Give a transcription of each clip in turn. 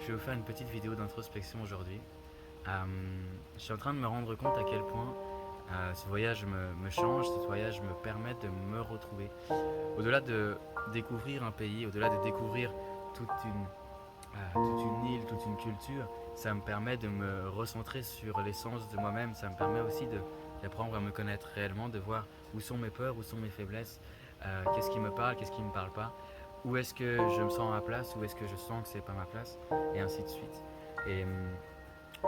je vais vous faire une petite vidéo d'introspection aujourd'hui. Je suis en train de me rendre compte à quel point ce voyage me change, ce voyage me permet de me retrouver. Au-delà de découvrir un pays, au-delà de découvrir toute une île, toute une culture, ça me permet de me recentrer sur l'essence de moi-même, ça me permet aussi d'apprendre à me connaître réellement, de voir où sont mes peurs, où sont mes faiblesses, qu'est-ce qui me parle, qu'est-ce qui ne me parle pas, où est-ce que je me sens à ma place, où est-ce que je sens que c'est pas ma place, et ainsi de suite. Et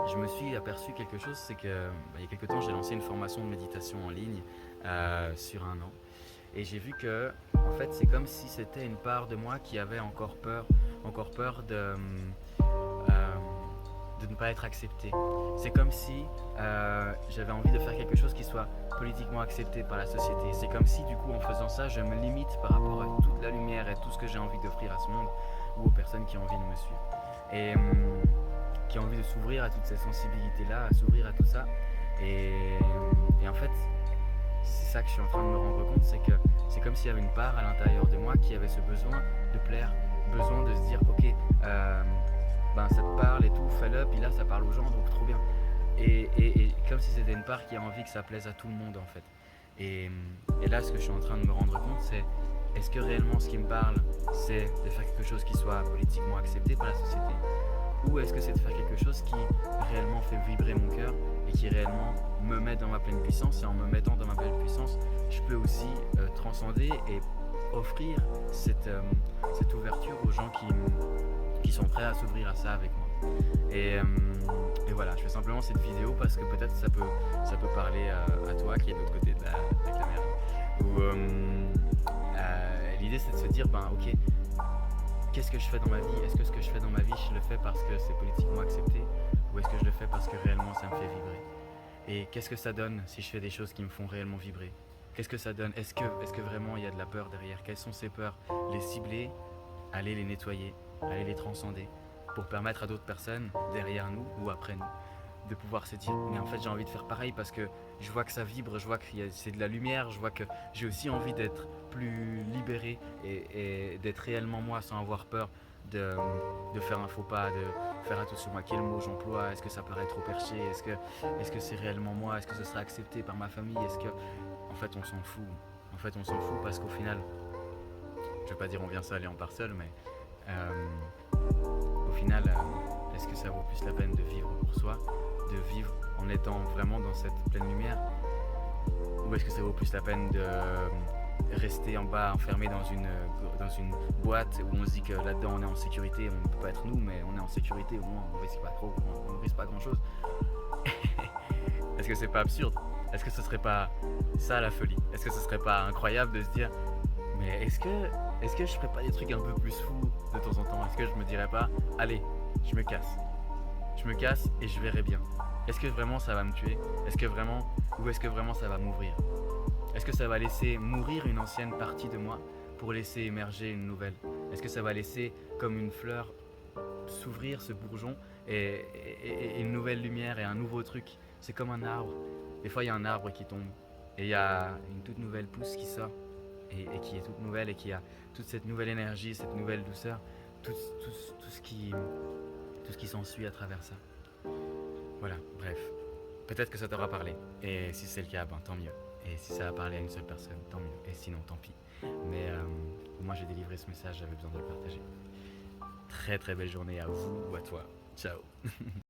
je me suis aperçu quelque chose, c'est que il y a quelque temps j'ai lancé une formation de méditation en ligne sur un an. Et j'ai vu que, en fait, c'est comme si c'était une part de moi qui avait encore peur de ne pas être accepté. C'est comme si j'avais envie de faire quelque chose qui soit politiquement accepté par la société. C'est comme si, du coup, en faisant ça, je me limite par rapport à toute la lumière et tout ce que j'ai envie d'offrir à ce monde ou aux personnes qui ont envie de me suivre. Et qui ont envie de s'ouvrir à toutes ces sensibilités-là, à s'ouvrir à tout ça. Et en fait, c'est ça que je suis en train de me rendre compte, c'est que c'est comme s'il y avait une part à l'intérieur de moi qui avait ce besoin de plaire, besoin de se dire ok, ça te parle et tout, fais-le, puis là ça parle aux gens, donc trop bien. Et comme si c'était une part qui a envie que ça plaise à tout le monde en fait. Et là ce que je suis en train de me rendre compte, c'est est-ce que réellement ce qui me parle, c'est de faire quelque chose qui soit politiquement accepté par la société, ou est-ce que c'est de faire quelque chose qui réellement fait vibrer mon cœur et qui réellement me met dans ma pleine puissance. Et en me mettant dans ma pleine puissance, je peux aussi transcender et offrir cette ouverture aux gens qui sont prêts à s'ouvrir à ça avec moi. Et voilà, je fais simplement cette vidéo parce que peut-être ça peut parler à toi qui est de l'autre côté de la caméra. L'idée c'est de se dire, ok, qu'est-ce que je fais dans ma vie? Est-ce que ce que je fais dans ma vie, je le fais parce que c'est politiquement accepté? Ou est-ce que je le fais parce que réellement ça me fait vibrer? Et qu'est-ce que ça donne si je fais des choses qui me font réellement vibrer? Qu'est-ce que ça donne? Est-ce que vraiment il y a de la peur derrière? Quelles sont ces peurs? Les cibler, aller les nettoyer, aller les transcender pour permettre à d'autres personnes derrière nous ou après nous de pouvoir se dire mais en fait j'ai envie de faire pareil parce que je vois que ça vibre, je vois que c'est de la lumière, je vois que j'ai aussi envie d'être plus libéré et d'être réellement moi sans avoir peur de faire un faux pas, de faire attention à quel mot j'emploie, est-ce que ça paraît trop perché, est-ce que c'est réellement moi, est-ce que ce sera accepté par ma famille, est-ce que en fait on s'en fout, en fait on s'en fout parce qu'au final, je vais pas dire on vient seul et on part seul, mais au final, est-ce que ça vaut plus la peine de vivre pour soi, de vivre en étant vraiment dans cette pleine lumière, ou est-ce que ça vaut plus la peine de rester en bas enfermé dans une boîte où on se dit que là-dedans on est en sécurité, on ne peut pas être nous, mais on est en sécurité, au moins on risque pas trop, on risque pas grand chose. Est-ce que c'est pas absurde? Est-ce que ce serait pas ça la folie? Est-ce que ce serait pas incroyable de se dire mais est-ce que je ferais pas des trucs un peu plus fous de temps en temps? Est-ce que je me dirais pas allez, je me casse et je verrai bien? Est-ce que vraiment ça va me tuer? Est-ce que vraiment ça va m'ouvrir? Est-ce que ça va laisser mourir une ancienne partie de moi pour laisser émerger une nouvelle? Est-ce que ça va laisser comme une fleur s'ouvrir ce bourgeon et une nouvelle lumière et un nouveau truc? C'est comme un arbre. Des fois il y a un arbre qui tombe et il y a une toute nouvelle pousse qui sort et qui est toute nouvelle et qui a toute cette nouvelle énergie, cette nouvelle douceur, tout ce qui s'ensuit à travers ça. Voilà, bref. Peut-être que ça t'aura parlé. Et si c'est le cas, tant mieux. Et si ça a parlé à une seule personne, tant mieux. Et sinon, tant pis. Mais moi, j'ai délivré ce message, j'avais besoin de le partager. Très très belle journée à vous ou à toi. Ciao.